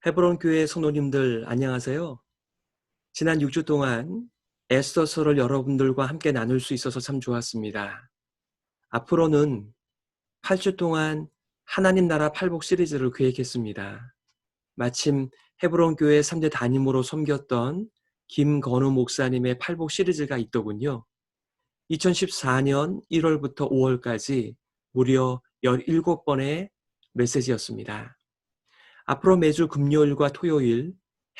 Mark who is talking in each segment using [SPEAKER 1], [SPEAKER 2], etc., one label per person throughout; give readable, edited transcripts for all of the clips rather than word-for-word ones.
[SPEAKER 1] 헤브론 교회 성도님들 안녕하세요. 지난 6주 동안 에스더서를 여러분들과 함께 나눌 수 있어서 참 좋았습니다. 앞으로는 8주 동안 하나님 나라 팔복 시리즈를 계획했습니다. 마침 헤브론 교회 3대 담임으로 섬겼던 김건우 목사님의 팔복 시리즈가 있더군요. 2014년 1월부터 5월까지 무려 17번의 메시지였습니다. 앞으로 매주 금요일과 토요일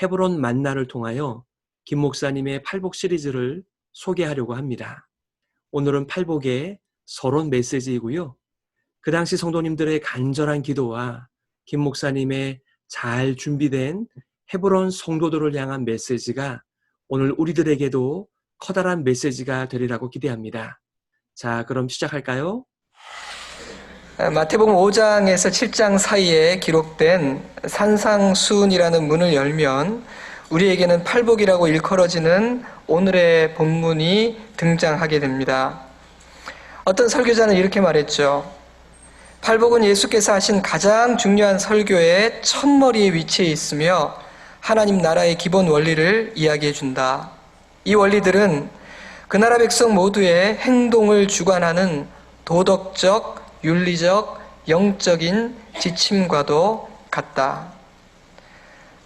[SPEAKER 1] 헤브론 만나를 통하여 김 목사님의 팔복 시리즈를 소개하려고 합니다. 오늘은 팔복의 서론 메시지이고요. 그 당시 성도님들의 간절한 기도와 김 목사님의 잘 준비된 헤브론 성도들을 향한 메시지가 오늘 우리들에게도 커다란 메시지가 되리라고 기대합니다. 자, 그럼 시작할까요?
[SPEAKER 2] 마태복음 5장에서 7장 사이에 기록된 산상수훈이라는 문을 열면 우리에게는 팔복이라고 일컬어지는 오늘의 본문이 등장하게 됩니다. 어떤 설교자는 이렇게 말했죠. 팔복은 예수께서 하신 가장 중요한 설교의 첫머리에 위치해 있으며 하나님 나라의 기본 원리를 이야기해 준다. 이 원리들은 그 나라 백성 모두의 행동을 주관하는 도덕적, 윤리적, 영적인 지침과도 같다.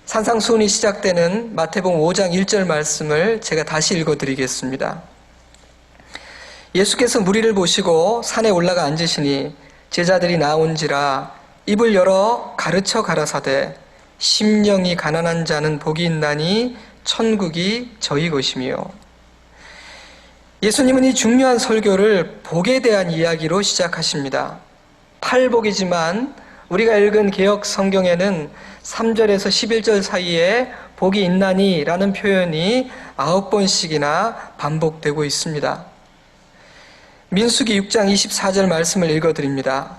[SPEAKER 2] 산상수훈이 시작되는 마태복음 5장 1절 말씀을 제가 다시 읽어드리겠습니다. 예수께서 무리를 보시고 산에 올라가 앉으시니 제자들이 나온지라 입을 열어 가르쳐 가라사대 심령이 가난한 자는 복이 있나니 천국이 저희 것이며. 예수님은 이 중요한 설교를 복에 대한 이야기로 시작하십니다. 팔복이지만 우리가 읽은 개역 성경에는 3절에서 11절 사이에 복이 있나니 라는 표현이 9번씩이나 반복되고 있습니다. 민수기 6장 24절 말씀을 읽어드립니다.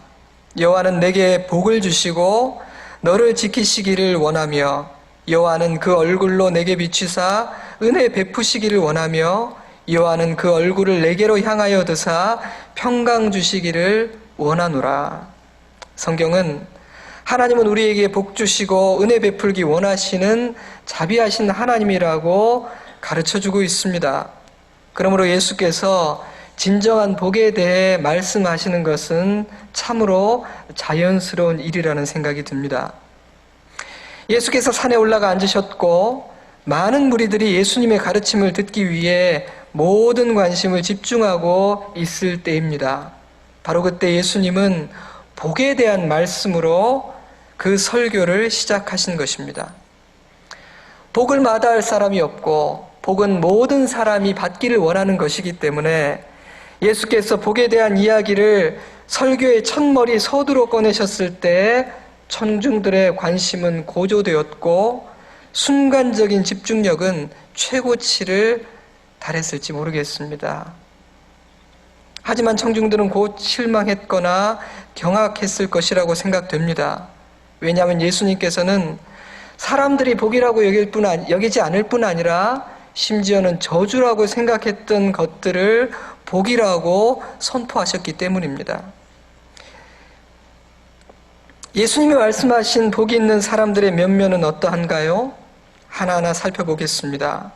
[SPEAKER 2] 여호와는 내게 복을 주시고 너를 지키시기를 원하며 여호와는 그 얼굴로 내게 비추사 은혜 베푸시기를 원하며 여호와는 그 얼굴을 내게로 향하여 드사 평강 주시기를 원하노라. 성경은 하나님은 우리에게 복 주시고 은혜 베풀기 원하시는 자비하신 하나님이라고 가르쳐주고 있습니다. 그러므로 예수께서 진정한 복에 대해 말씀하시는 것은 참으로 자연스러운 일이라는 생각이 듭니다. 예수께서 산에 올라가 앉으셨고 많은 무리들이 예수님의 가르침을 듣기 위해 모든 관심을 집중하고 있을 때입니다. 바로 그때 예수님은 복에 대한 말씀으로 그 설교를 시작하신 것입니다. 복을 마다할 사람이 없고 복은 모든 사람이 받기를 원하는 것이기 때문에 예수께서 복에 대한 이야기를 설교의 첫머리 서두로 꺼내셨을 때 청중들의 관심은 고조되었고 순간적인 집중력은 최고치를 달했을지 모르겠습니다. 하지만 청중들은 곧 실망했거나 경악했을 것이라고 생각됩니다. 왜냐하면 예수님께서는 사람들이 복이라고 여기지 않을 뿐 아니라 심지어는 저주라고 생각했던 것들을 복이라고 선포하셨기 때문입니다. 예수님이 말씀하신 복이 있는 사람들의 면면은 어떠한가요? 하나하나 살펴보겠습니다.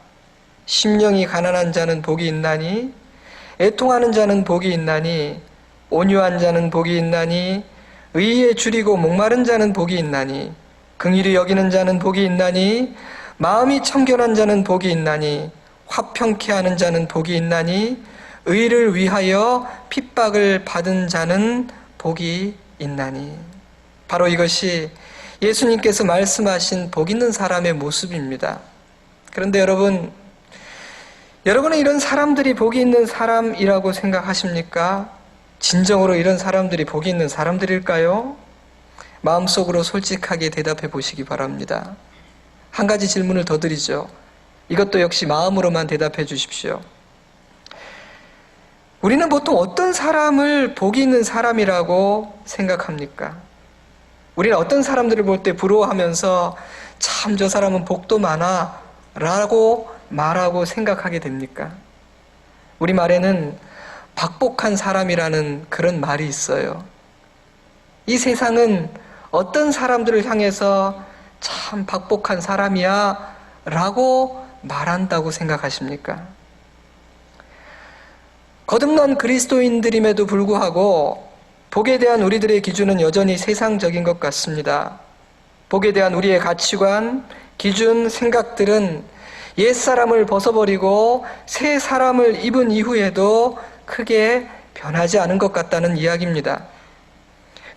[SPEAKER 2] 심령이 가난한 자는 복이 있나니, 애통하는 자는 복이 있나니, 온유한 자는 복이 있나니, 의에 줄이고 목마른 자는 복이 있나니, 긍휼히 여기는 자는 복이 있나니, 마음이 청결한 자는 복이 있나니, 화평케 하는 자는 복이 있나니, 의를 위하여 핍박을 받은 자는 복이 있나니. 바로 이것이 예수님께서 말씀하신 복 있는 사람의 모습입니다. 그런데 여러분은 이런 사람들이 복이 있는 사람이라고 생각하십니까? 진정으로 이런 사람들이 복이 있는 사람들일까요? 마음속으로 솔직하게 대답해 보시기 바랍니다. 한 가지 질문을 더 드리죠. 이것도 역시 마음으로만 대답해 주십시오. 우리는 보통 어떤 사람을 복이 있는 사람이라고 생각합니까? 우리는 어떤 사람들을 볼 때 부러워하면서 참 저 사람은 복도 많아 라고 말하고 생각하게 됩니까? 우리 말에는 박복한 사람이라는 그런 말이 있어요. 이 세상은 어떤 사람들을 향해서 참 박복한 사람이야 라고 말한다고 생각하십니까? 거듭난 그리스도인들임에도 불구하고 복에 대한 우리들의 기준은 여전히 세상적인 것 같습니다. 복에 대한 우리의 가치관, 기준, 생각들은 옛사람을 벗어버리고 새 사람을 입은 이후에도 크게 변하지 않은 것 같다는 이야기입니다.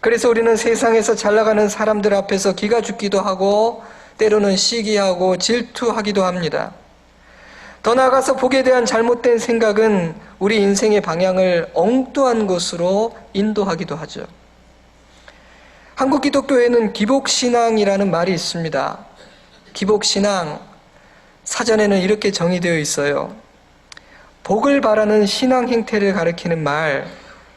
[SPEAKER 2] 그래서 우리는 세상에서 잘 나가는 사람들 앞에서 기가 죽기도 하고 때로는 시기하고 질투하기도 합니다. 더 나아가서 복에 대한 잘못된 생각은 우리 인생의 방향을 엉뚱한 곳으로 인도하기도 하죠. 한국 기독교에는 기복신앙이라는 말이 있습니다. 기복신앙, 사전에는 이렇게 정의되어 있어요. 복을 바라는 신앙 행태를 가리키는 말,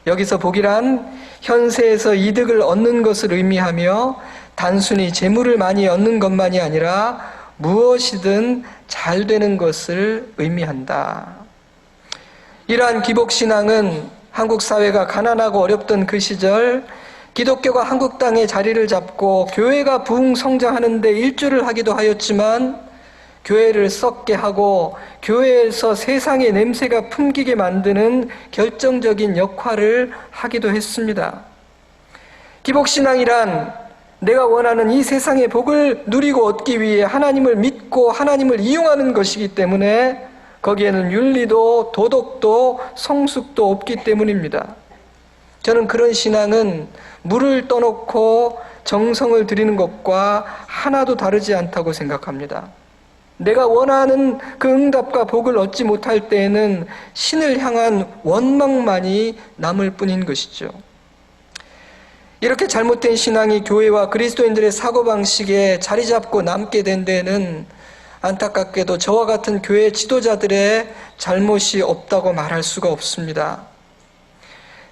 [SPEAKER 2] 여기서 복이란 현세에서 이득을 얻는 것을 의미하며 단순히 재물을 많이 얻는 것만이 아니라 무엇이든 잘 되는 것을 의미한다. 이러한 기복신앙은 한국 사회가 가난하고 어렵던 그 시절 기독교가 한국 땅에 자리를 잡고 교회가 부흥성장하는 데 일조를 하기도 하였지만 교회를 썩게 하고 교회에서 세상의 냄새가 풍기게 만드는 결정적인 역할을 하기도 했습니다. 기복신앙이란 내가 원하는 이 세상의 복을 누리고 얻기 위해 하나님을 믿고 하나님을 이용하는 것이기 때문에 거기에는 윤리도 도덕도 성숙도 없기 때문입니다. 저는 그런 신앙은 물을 떠놓고 정성을 들이는 것과 하나도 다르지 않다고 생각합니다. 내가 원하는 그 응답과 복을 얻지 못할 때에는 신을 향한 원망만이 남을 뿐인 것이죠. 이렇게 잘못된 신앙이 교회와 그리스도인들의 사고방식에 자리 잡고 남게 된 데에는 안타깝게도 저와 같은 교회 지도자들의 잘못이 없다고 말할 수가 없습니다.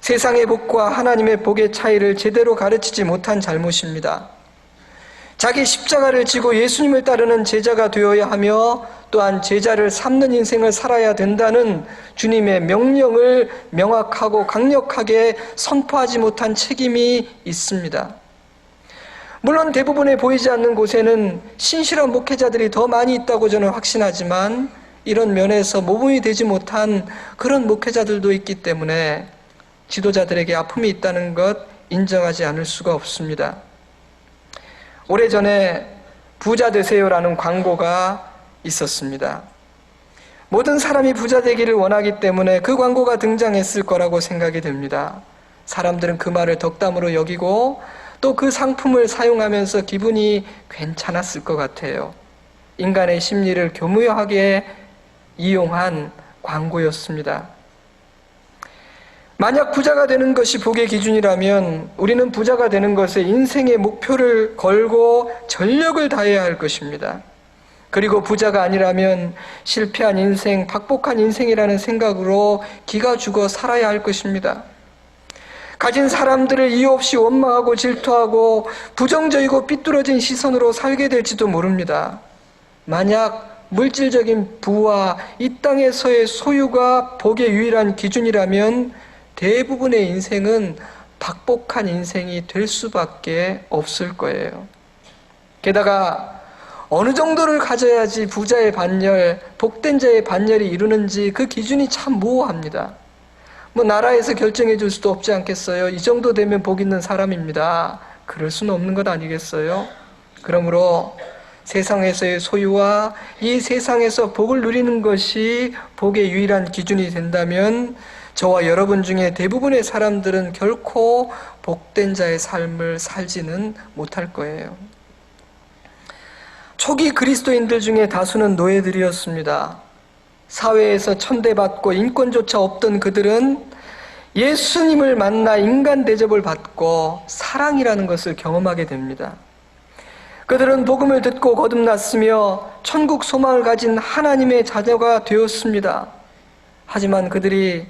[SPEAKER 2] 세상의 복과 하나님의 복의 차이를 제대로 가르치지 못한 잘못입니다. 자기 십자가를 지고 예수님을 따르는 제자가 되어야 하며 또한 제자를 삼는 인생을 살아야 된다는 주님의 명령을 명확하고 강력하게 선포하지 못한 책임이 있습니다. 물론 대부분의 보이지 않는 곳에는 신실한 목회자들이 더 많이 있다고 저는 확신하지만 이런 면에서 모범이 되지 못한 그런 목회자들도 있기 때문에 지도자들에게 아픔이 있다는 것 인정하지 않을 수가 없습니다. 오래전에 부자 되세요라는 광고가 있었습니다. 모든 사람이 부자 되기를 원하기 때문에 그 광고가 등장했을 거라고 생각이 됩니다. 사람들은 그 말을 덕담으로 여기고 또 그 상품을 사용하면서 기분이 괜찮았을 것 같아요. 인간의 심리를 교묘하게 이용한 광고였습니다. 만약 부자가 되는 것이 복의 기준이라면 우리는 부자가 되는 것에 인생의 목표를 걸고 전력을 다해야 할 것입니다. 그리고 부자가 아니라면 실패한 인생, 박복한 인생이라는 생각으로 기가 죽어 살아야 할 것입니다. 가진 사람들을 이유 없이 원망하고 질투하고 부정적이고 삐뚤어진 시선으로 살게 될지도 모릅니다. 만약 물질적인 부와 이 땅에서의 소유가 복의 유일한 기준이라면 대부분의 인생은 박복한 인생이 될 수밖에 없을 거예요. 게다가 어느 정도를 가져야지 부자의 반열, 복된 자의 반열이 이루는지 그 기준이 참 모호합니다. 나라에서 결정해 줄 수도 없지 않겠어요? 이 정도 되면 복 있는 사람입니다. 그럴 수는 없는 것 아니겠어요? 그러므로 세상에서의 소유와 이 세상에서 복을 누리는 것이 복의 유일한 기준이 된다면 저와 여러분 중에 대부분의 사람들은 결코 복된 자의 삶을 살지는 못할 거예요. 초기 그리스도인들 중에 다수는 노예들이었습니다. 사회에서 천대받고 인권조차 없던 그들은 예수님을 만나 인간 대접을 받고 사랑이라는 것을 경험하게 됩니다. 그들은 복음을 듣고 거듭났으며 천국 소망을 가진 하나님의 자녀가 되었습니다. 하지만 그들이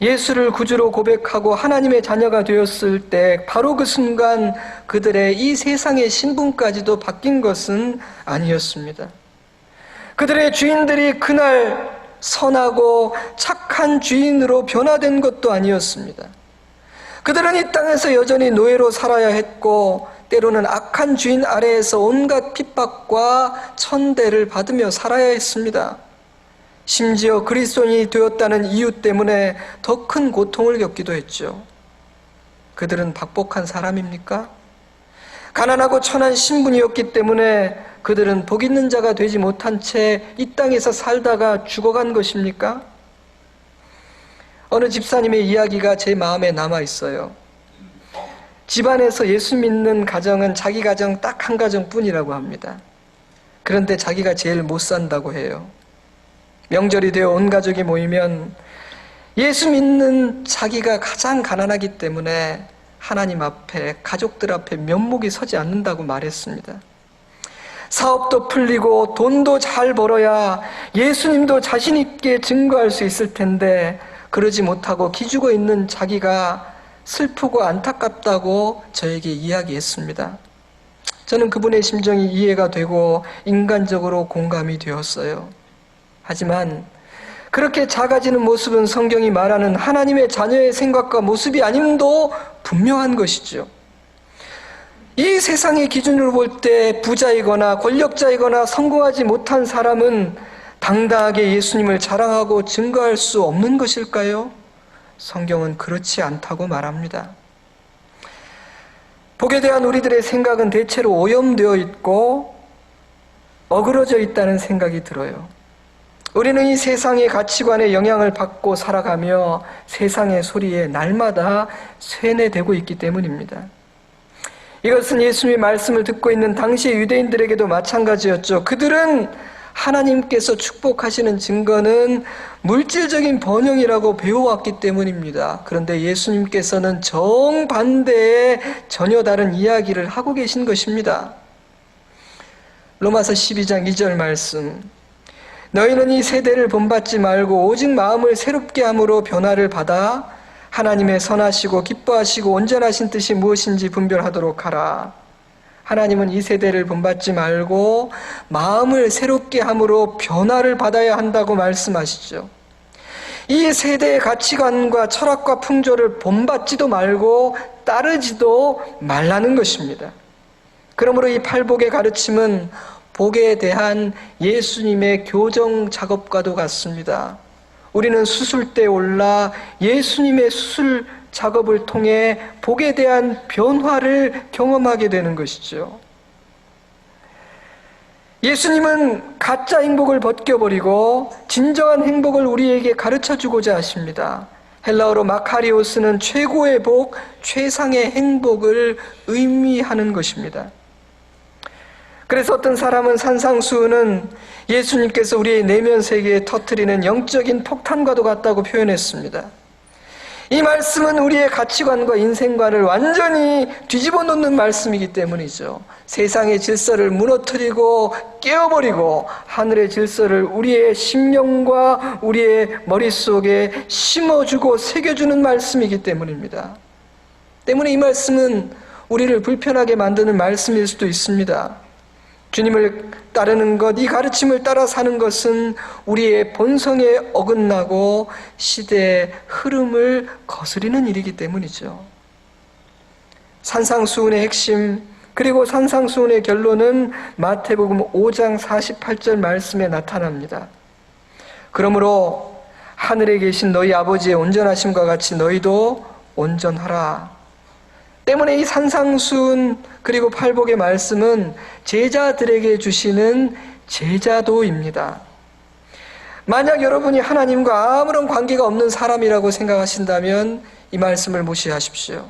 [SPEAKER 2] 예수를 구주로 고백하고 하나님의 자녀가 되었을 때 바로 그 순간 그들의 이 세상의 신분까지도 바뀐 것은 아니었습니다. 그들의 주인들이 그날 선하고 착한 주인으로 변화된 것도 아니었습니다. 그들은 이 땅에서 여전히 노예로 살아야 했고 때로는 악한 주인 아래에서 온갖 핍박과 천대를 받으며 살아야 했습니다. 심지어 그리스도인이 되었다는 이유 때문에 더 큰 고통을 겪기도 했죠. 그들은 박복한 사람입니까? 가난하고 천한 신분이었기 때문에 그들은 복 있는 자가 되지 못한 채 이 땅에서 살다가 죽어간 것입니까? 어느 집사님의 이야기가 제 마음에 남아 있어요. 집안에서 예수 믿는 가정은 자기 가정 딱 한 가정뿐이라고 합니다. 그런데 자기가 제일 못 산다고 해요. 명절이 되어 온 가족이 모이면 예수 믿는 자기가 가장 가난하기 때문에 하나님 앞에, 가족들 앞에 면목이 서지 않는다고 말했습니다. 사업도 풀리고 돈도 잘 벌어야 예수님도 자신 있게 증거할 수 있을 텐데 그러지 못하고 기죽어 있는 자기가 슬프고 안타깝다고 저에게 이야기했습니다. 저는 그분의 심정이 이해가 되고 인간적으로 공감이 되었어요. 하지만 그렇게 작아지는 모습은 성경이 말하는 하나님의 자녀의 생각과 모습이 아님도 분명한 것이죠. 이 세상의 기준으로 볼 때 부자이거나 권력자이거나 성공하지 못한 사람은 당당하게 예수님을 자랑하고 증거할 수 없는 것일까요? 성경은 그렇지 않다고 말합니다. 복에 대한 우리들의 생각은 대체로 오염되어 있고 어그러져 있다는 생각이 들어요. 우리는 이 세상의 가치관에 영향을 받고 살아가며 세상의 소리에 날마다 쇠뇌되고 있기 때문입니다. 이것은 예수님의 말씀을 듣고 있는 당시의 유대인들에게도 마찬가지였죠. 그들은 하나님께서 축복하시는 증거는 물질적인 번영이라고 배워왔기 때문입니다. 그런데 예수님께서는 정반대의 전혀 다른 이야기를 하고 계신 것입니다. 로마서 12장 2절 말씀, 너희는 이 세대를 본받지 말고 오직 마음을 새롭게 함으로 변화를 받아 하나님의 선하시고 기뻐하시고 온전하신 뜻이 무엇인지 분별하도록 하라. 하나님은 이 세대를 본받지 말고 마음을 새롭게 함으로 변화를 받아야 한다고 말씀하시죠. 이 세대의 가치관과 철학과 풍조를 본받지도 말고 따르지도 말라는 것입니다. 그러므로 이 팔복의 가르침은 복에 대한 예수님의 교정 작업과도 같습니다. 우리는 수술대에 올라 예수님의 수술 작업을 통해 복에 대한 변화를 경험하게 되는 것이죠. 예수님은 가짜 행복을 벗겨버리고 진정한 행복을 우리에게 가르쳐주고자 하십니다. 헬라어로 마카리오스는 최고의 복, 최상의 행복을 의미하는 것입니다. 그래서 어떤 사람은 산상수훈은 예수님께서 우리의 내면 세계에 터뜨리는 영적인 폭탄과도 같다고 표현했습니다. 이 말씀은 우리의 가치관과 인생관을 완전히 뒤집어 놓는 말씀이기 때문이죠. 세상의 질서를 무너뜨리고 깨어버리고 하늘의 질서를 우리의 심령과 우리의 머릿속에 심어주고 새겨주는 말씀이기 때문입니다. 때문에 이 말씀은 우리를 불편하게 만드는 말씀일 수도 있습니다. 주님을 따르는 것, 이 가르침을 따라 사는 것은 우리의 본성에 어긋나고 시대의 흐름을 거스리는 일이기 때문이죠. 산상수훈의 핵심, 그리고 산상수훈의 결론은 마태복음 5장 48절 말씀에 나타납니다. 그러므로 하늘에 계신 너희 아버지의 온전하심과 같이 너희도 온전하라. 때문에 이 산상수훈 그리고 팔복의 말씀은 제자들에게 주시는 제자도입니다. 만약 여러분이 하나님과 아무런 관계가 없는 사람이라고 생각하신다면 이 말씀을 무시하십시오.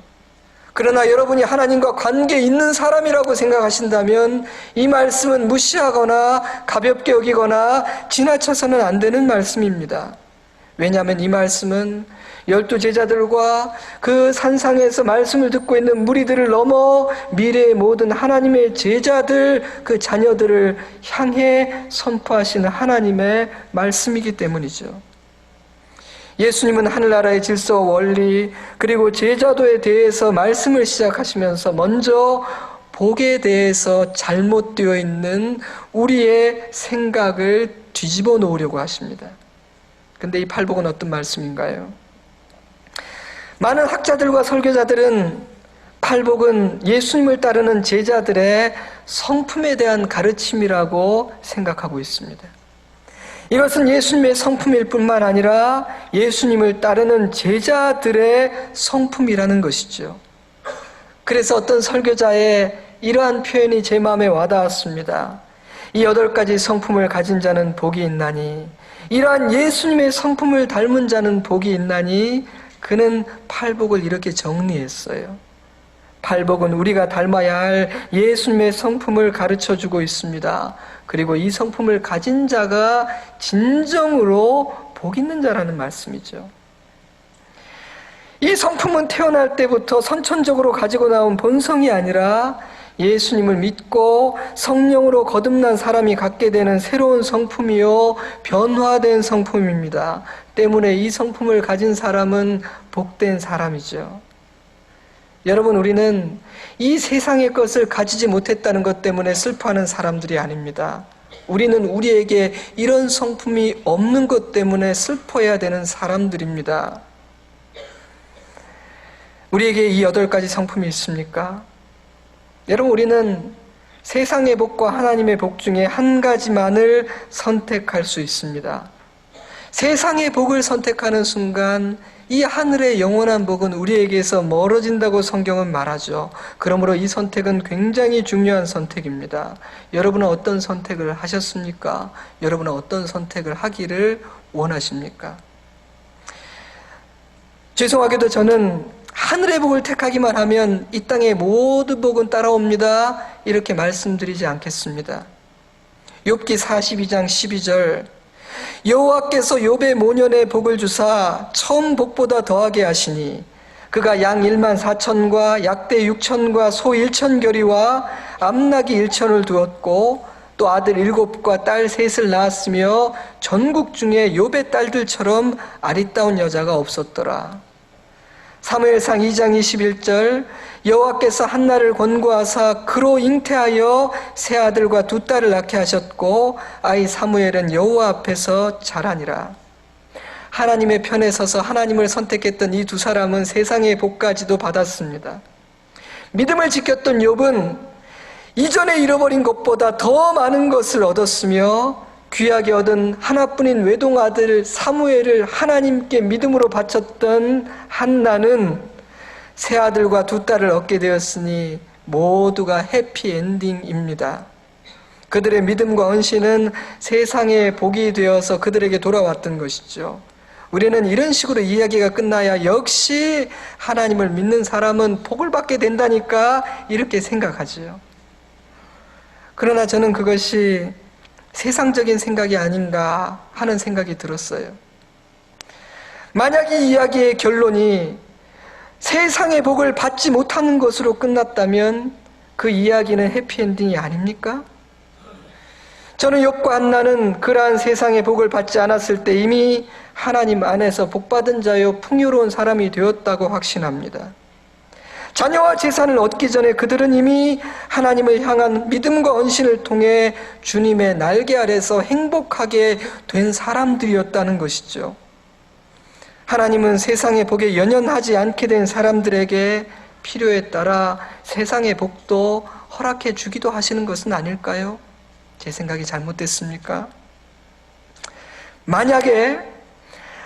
[SPEAKER 2] 그러나 여러분이 하나님과 관계 있는 사람이라고 생각하신다면 이 말씀은 무시하거나 가볍게 여기거나 지나쳐서는 안 되는 말씀입니다. 왜냐하면 이 말씀은 12 제자들과 그 산상에서 말씀을 듣고 있는 무리들을 넘어 미래의 모든 하나님의 제자들, 그 자녀들을 향해 선포하시는 하나님의 말씀이기 때문이죠. 예수님은 하늘나라의 질서와 원리 그리고 제자도에 대해서 말씀을 시작하시면서 먼저 복에 대해서 잘못되어 있는 우리의 생각을 뒤집어 놓으려고 하십니다. 근데 이 팔복은 어떤 말씀인가요? 많은 학자들과 설교자들은 팔복은 예수님을 따르는 제자들의 성품에 대한 가르침이라고 생각하고 있습니다. 이것은 예수님의 성품일 뿐만 아니라 예수님을 따르는 제자들의 성품이라는 것이죠. 그래서 어떤 설교자의 이러한 표현이 제 마음에 와닿았습니다. 이 8가지 성품을 가진 자는 복이 있나니, 이러한 예수님의 성품을 닮은 자는 복이 있나니, 그는 팔복을 이렇게 정리했어요. 팔복은 우리가 닮아야 할 예수님의 성품을 가르쳐주고 있습니다. 그리고 이 성품을 가진 자가 진정으로 복 있는 자라는 말씀이죠. 이 성품은 태어날 때부터 선천적으로 가지고 나온 본성이 아니라 예수님을 믿고 성령으로 거듭난 사람이 갖게 되는 새로운 성품이요, 변화된 성품입니다. 때문에 이 성품을 가진 사람은 복된 사람이죠. 여러분, 우리는 이 세상의 것을 가지지 못했다는 것 때문에 슬퍼하는 사람들이 아닙니다. 우리는 우리에게 이런 성품이 없는 것 때문에 슬퍼해야 되는 사람들입니다. 우리에게 이 8가지 성품이 있습니까? 여러분, 우리는 세상의 복과 하나님의 복 중에 한 가지만을 선택할 수 있습니다. 세상의 복을 선택하는 순간 이 하늘의 영원한 복은 우리에게서 멀어진다고 성경은 말하죠. 그러므로 이 선택은 굉장히 중요한 선택입니다. 여러분은 어떤 선택을 하셨습니까? 여러분은 어떤 선택을 하기를 원하십니까? 죄송하게도 저는 하늘의 복을 택하기만 하면 이 땅의 모든 복은 따라옵니다, 이렇게 말씀드리지 않겠습니다. 욥기 42장 12절, 여호와께서 욥의 모년에 복을 주사 처음 복보다 더하게 하시니 그가 양 1만 4천과 약대 6천과 소 1천 결이와 암나귀 1천을 두었고 또 아들 7과 딸 3을 낳았으며 전국 중에 욥의 딸들처럼 아리따운 여자가 없었더라. 사무엘상 2장 21절, 여호와께서 한나를 권고하사 그로 잉태하여 세 아들과 두 딸을 낳게 하셨고 아이 사무엘은 여호와 앞에서 자라니라. 하나님의 편에 서서 하나님을 선택했던 이 두 사람은 세상의 복까지도 받았습니다. 믿음을 지켰던 욥은 이전에 잃어버린 것보다 더 많은 것을 얻었으며 귀하게 얻은 하나뿐인 외동아들 사무엘을 하나님께 믿음으로 바쳤던 한나는 세 아들과 두 딸을 얻게 되었으니 모두가 해피엔딩입니다. 그들의 믿음과 헌신은 세상의 복이 되어서 그들에게 돌아왔던 것이죠. 우리는 이런 식으로 이야기가 끝나야 역시 하나님을 믿는 사람은 복을 받게 된다니까 이렇게 생각하죠. 그러나 저는 그것이 세상적인 생각이 아닌가 하는 생각이 들었어요. 만약 이 이야기의 결론이 세상의 복을 받지 못하는 것으로 끝났다면 그 이야기는 해피엔딩이 아닙니까? 저는 욥과 한나는 그러한 세상의 복을 받지 않았을 때 이미 하나님 안에서 복받은 자요 풍요로운 사람이 되었다고 확신합니다. 자녀와 재산을 얻기 전에 그들은 이미 하나님을 향한 믿음과 헌신을 통해 주님의 날개 아래서 행복하게 된 사람들이었다는 것이죠. 하나님은 세상의 복에 연연하지 않게 된 사람들에게 필요에 따라 세상의 복도 허락해 주기도 하시는 것은 아닐까요? 제 생각이 잘못됐습니까? 만약에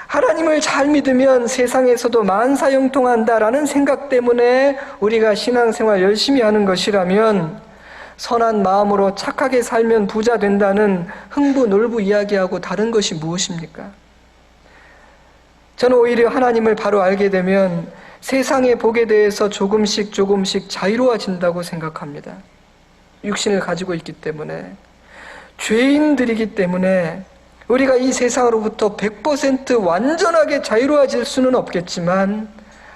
[SPEAKER 2] 하나님을 잘 믿으면 세상에서도 만사형통한다라는 생각 때문에 우리가 신앙생활 열심히 하는 것이라면 선한 마음으로 착하게 살면 부자 된다는 흥부놀부 이야기하고 다른 것이 무엇입니까? 저는 오히려 하나님을 바로 알게 되면 세상의 복에 대해서 조금씩 자유로워진다고 생각합니다. 육신을 가지고 있기 때문에, 죄인들이기 때문에 우리가 이 세상으로부터 100% 완전하게 자유로워질 수는 없겠지만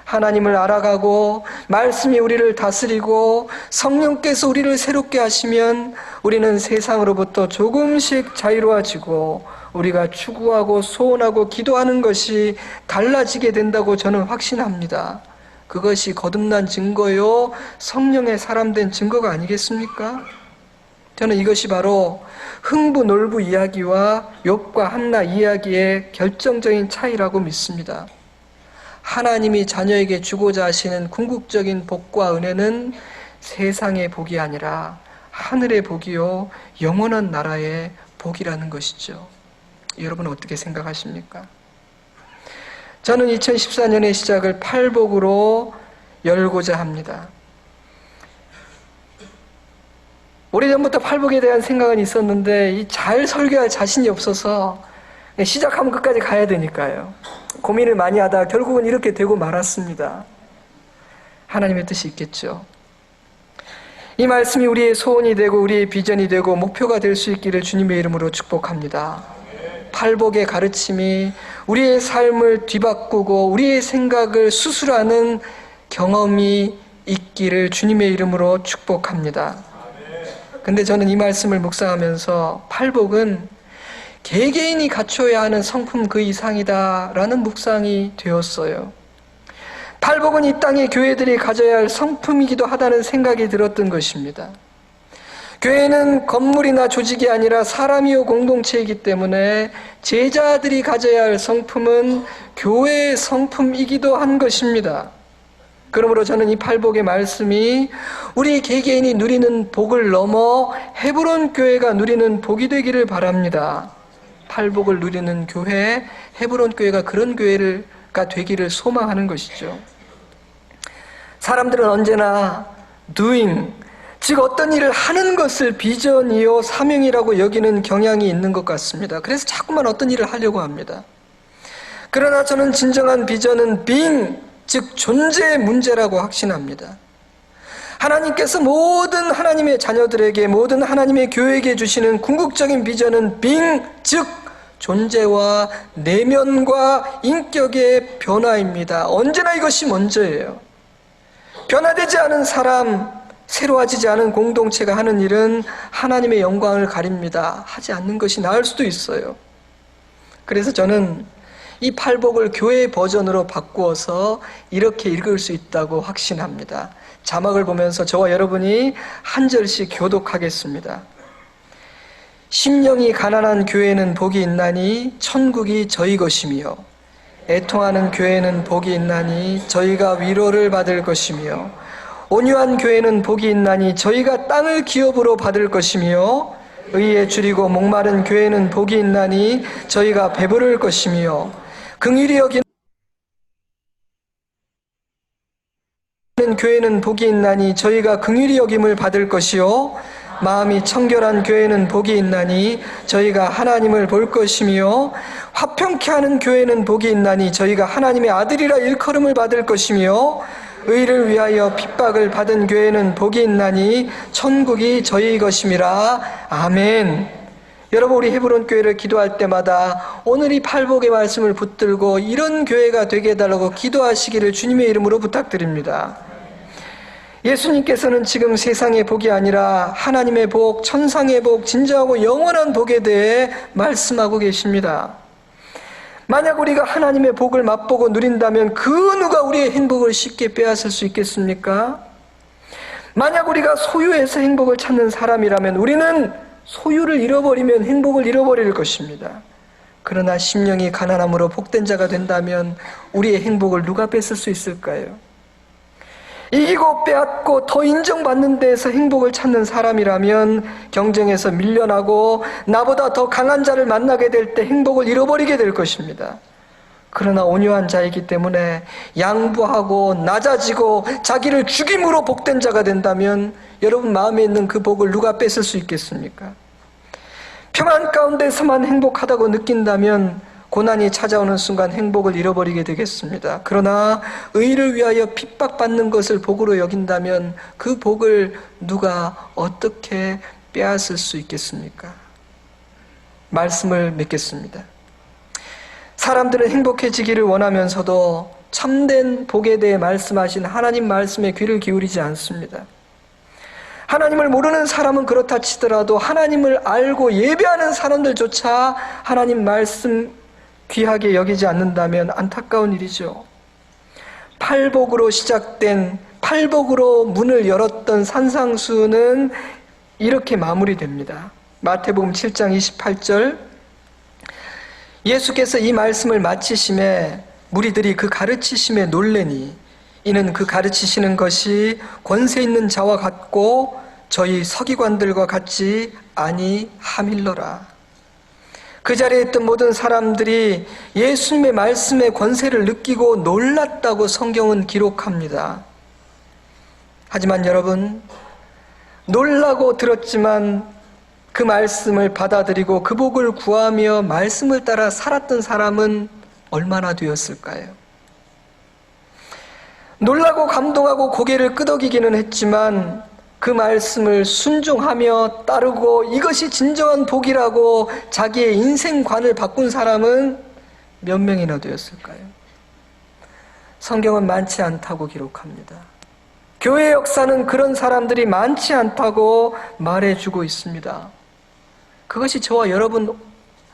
[SPEAKER 2] 하나님을 알아가고 말씀이 우리를 다스리고 성령께서 우리를 새롭게 하시면 우리는 세상으로부터 조금씩 자유로워지고 우리가 추구하고 소원하고 기도하는 것이 달라지게 된다고 저는 확신합니다. 그것이 거듭난 증거요, 성령의 사람 된 증거가 아니겠습니까? 저는 이것이 바로 흥부놀부 이야기와 욥과 한나 이야기의 결정적인 차이라고 믿습니다. 하나님이 자녀에게 주고자 하시는 궁극적인 복과 은혜는 세상의 복이 아니라 하늘의 복이요 영원한 나라의 복이라는 것이죠. 여러분 어떻게 생각하십니까? 저는 2014년의 시작을 팔복으로 열고자 합니다. 오래전부터 팔복에 대한 생각은 있었는데 잘 설교할 자신이 없어서 시작하면 끝까지 가야 되니까요. 고민을 많이 하다가 결국은 이렇게 되고 말았습니다. 하나님의 뜻이 있겠죠. 이 말씀이 우리의 소원이 되고 우리의 비전이 되고 목표가 될 수 있기를 주님의 이름으로 축복합니다. 팔복의 가르침이 우리의 삶을 뒤바꾸고 우리의 생각을 수술하는 경험이 있기를 주님의 이름으로 축복합니다. 근데 저는 이 말씀을 묵상하면서 팔복은 개개인이 갖춰야 하는 성품 그 이상이다라는 묵상이 되었어요. 팔복은 이 땅의 교회들이 가져야 할 성품이기도 하다는 생각이 들었던 것입니다. 교회는 건물이나 조직이 아니라 사람이요 공동체이기 때문에 제자들이 가져야 할 성품은 교회의 성품이기도 한 것입니다. 그러므로 저는 이 팔복의 말씀이 우리 개개인이 누리는 복을 넘어 헤브론 교회가 누리는 복이 되기를 바랍니다. 팔복을 누리는 교회, 헤브론 교회가 그런 교회가 되기를 소망하는 것이죠. 사람들은 언제나 doing, 즉 어떤 일을 하는 것을 비전이요 사명이라고 여기는 경향이 있는 것 같습니다. 그래서 자꾸만 어떤 일을 하려고 합니다. 그러나 저는 진정한 비전은 being, 즉 존재의 문제라고 확신합니다. 하나님께서 모든 하나님의 자녀들에게, 모든 하나님의 교회에게 주시는 궁극적인 비전은 being, 즉 존재와 내면과 인격의 변화입니다. 언제나 이것이 먼저예요. 변화되지 않은 사람, 새로워지지 않은 공동체가 하는 일은 하나님의 영광을 가립니다. 하지 않는 것이 나을 수도 있어요. 그래서 저는 이 팔복을 교회 버전으로 바꾸어서 이렇게 읽을 수 있다고 확신합니다. 자막을 보면서 저와 여러분이 한 절씩 교독하겠습니다. 심령이 가난한 교회는 복이 있나니 천국이 저희 것이며 애통하는 교회는 복이 있나니 저희가 위로를 받을 것이며 온유한 교회는 복이 있나니 저희가 땅을 기업으로 받을 것이며 의에 줄이고 목마른 교회는 복이 있나니 저희가 배부를 것이며 긍휼히 여기는 교회는 복이 있나니 저희가 긍휼히 여김을 받을 것이요 마음이 청결한 교회는 복이 있나니 저희가 하나님을 볼 것이며 화평케 하는 교회는 복이 있나니 저희가 하나님의 아들이라 일컬음을 받을 것이며 의를 위하여 핍박을 받은 교회는 복이 있나니 천국이 저희 것임이라. 아멘. 여러분, 우리 헤브론 교회를 기도할 때마다 오늘 이 팔복의 말씀을 붙들고 이런 교회가 되게 해달라고 기도하시기를 주님의 이름으로 부탁드립니다. 예수님께서는 지금 세상의 복이 아니라 하나님의 복, 천상의 복, 진정하고 영원한 복에 대해 말씀하고 계십니다. 만약 우리가 하나님의 복을 맛보고 누린다면 그 누가 우리의 행복을 쉽게 빼앗을 수 있겠습니까? 만약 우리가 소유해서 행복을 찾는 사람이라면 우리는 소유를 잃어버리면 행복을 잃어버릴 것입니다. 그러나 심령이 가난함으로 복된 자가 된다면 우리의 행복을 누가 뺏을 수 있을까요? 이기고 빼앗고 더 인정받는 데에서 행복을 찾는 사람이라면 경쟁에서 밀려나고 나보다 더 강한 자를 만나게 될 때 행복을 잃어버리게 될 것입니다. 그러나 온유한 자이기 때문에 양보하고 낮아지고 자기를 죽임으로 복된 자가 된다면 여러분 마음에 있는 그 복을 누가 뺏을 수 있겠습니까? 평안 가운데서만 행복하다고 느낀다면 고난이 찾아오는 순간 행복을 잃어버리게 되겠습니다. 그러나 의를 위하여 핍박받는 것을 복으로 여긴다면 그 복을 누가 어떻게 빼앗을 수 있겠습니까? 말씀을 맺겠습니다. 사람들은 행복해지기를 원하면서도 참된 복에 대해 말씀하신 하나님 말씀에 귀를 기울이지 않습니다. 하나님을 모르는 사람은 그렇다 치더라도 하나님을 알고 예배하는 사람들조차 하나님 말씀 귀하게 여기지 않는다면 안타까운 일이죠. 팔복으로 시작된, 팔복으로 문을 열었던 산상수는 이렇게 마무리됩니다. 마태복음 7장 28절, 예수께서 이 말씀을 마치심에 무리들이 그 가르치심에 놀래니 이는 그 가르치시는 것이 권세 있는 자와 같고 저희 서기관들과 같지 아니함일러라. 그 자리에 있던 모든 사람들이 예수님의 말씀의 권세를 느끼고 놀랐다고 성경은 기록합니다. 하지만 여러분, 놀라고 들었지만 그 말씀을 받아들이고 그 복을 구하며 말씀을 따라 살았던 사람은 얼마나 되었을까요? 놀라고 감동하고 고개를 끄덕이기는 했지만 그 말씀을 순종하며 따르고 이것이 진정한 복이라고 자기의 인생관을 바꾼 사람은 몇 명이나 되었을까요? 성경은 많지 않다고 기록합니다. 교회 역사는 그런 사람들이 많지 않다고 말해주고 있습니다. 그것이 저와 여러분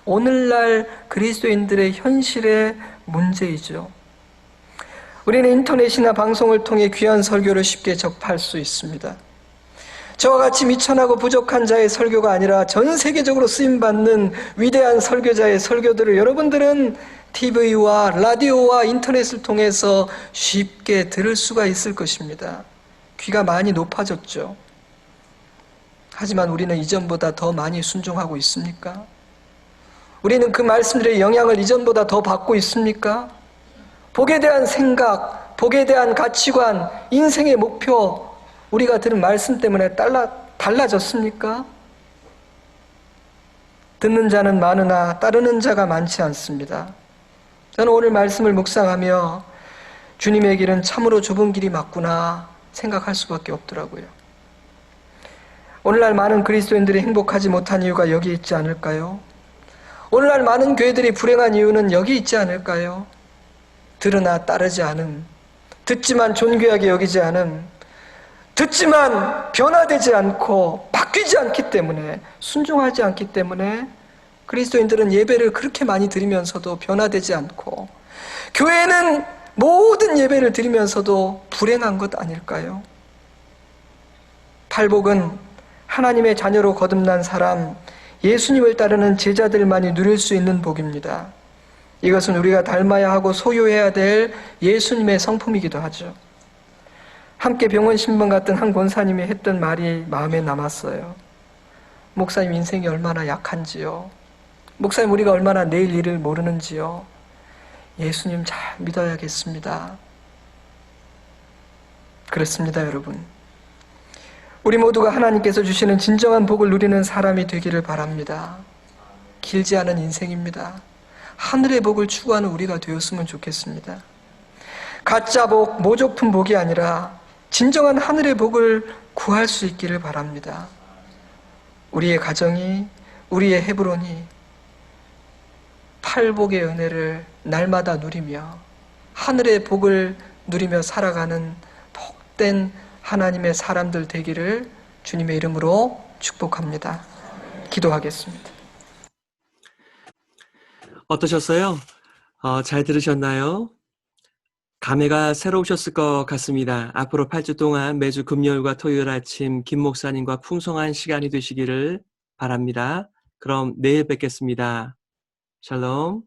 [SPEAKER 2] 오늘날 그리스도인들의 현실의 문제이죠. 우리는 인터넷이나 방송을 통해 귀한 설교를 쉽게 접할 수 있습니다. 저와 같이 미천하고 부족한 자의 설교가 아니라 전 세계적으로 쓰임받는 위대한 설교자의 설교들을 여러분들은 TV와 라디오와 인터넷을 통해서 쉽게 들을 수가 있을 것입니다. 귀가 많이 높아졌죠. 하지만 우리는 이전보다 더 많이 순종하고 있습니까? 우리는 그 말씀들의 영향을 이전보다 더 받고 있습니까? 복에 대한 생각, 복에 대한 가치관, 인생의 목표, 우리가 들은 말씀 때문에 달라졌습니까? 듣는 자는 많으나 따르는 자가 많지 않습니다. 저는 오늘 말씀을 묵상하며 주님의 길은 참으로 좁은 길이 맞구나 생각할 수밖에 없더라고요. 오늘날 많은 그리스도인들이 행복하지 못한 이유가 여기 있지 않을까요? 오늘날 많은 교회들이 불행한 이유는 여기 있지 않을까요? 들으나 따르지 않음, 듣지만 존귀하게 여기지 않음, 듣지만 변화되지 않고 바뀌지 않기 때문에, 순종하지 않기 때문에 그리스도인들은 예배를 그렇게 많이 드리면서도 변화되지 않고, 교회는 모든 예배를 드리면서도 불행한 것 아닐까요? 팔복은 하나님의 자녀로 거듭난 사람, 예수님을 따르는 제자들만이 누릴 수 있는 복입니다. 이것은 우리가 닮아야 하고 소유해야 될 예수님의 성품이기도 하죠. 함께 병원 신방 갔던 한 권사님이 했던 말이 마음에 남았어요. 목사님 인생이 얼마나 약한지요. 목사님 우리가 얼마나 내일 일을 모르는지요. 예수님 잘 믿어야겠습니다. 그렇습니다, 여러분. 우리 모두가 하나님께서 주시는 진정한 복을 누리는 사람이 되기를 바랍니다. 길지 않은 인생입니다. 하늘의 복을 추구하는 우리가 되었으면 좋겠습니다. 가짜 복, 모조품 복이 아니라 진정한 하늘의 복을 구할 수 있기를 바랍니다. 우리의 가정이, 우리의 헤브론이 팔복의 은혜를 날마다 누리며 하늘의 복을 누리며 살아가는 복된 하나님의 사람들 되기를 주님의 이름으로 축복합니다. 기도하겠습니다.
[SPEAKER 1] 어떠셨어요? 잘 들으셨나요? 감회가 새로우셨을 것 같습니다. 앞으로 8주 동안 매주 금요일과 토요일 아침 김 목사님과 풍성한 시간이 되시기를 바랍니다. 그럼 내일 뵙겠습니다. 샬롬.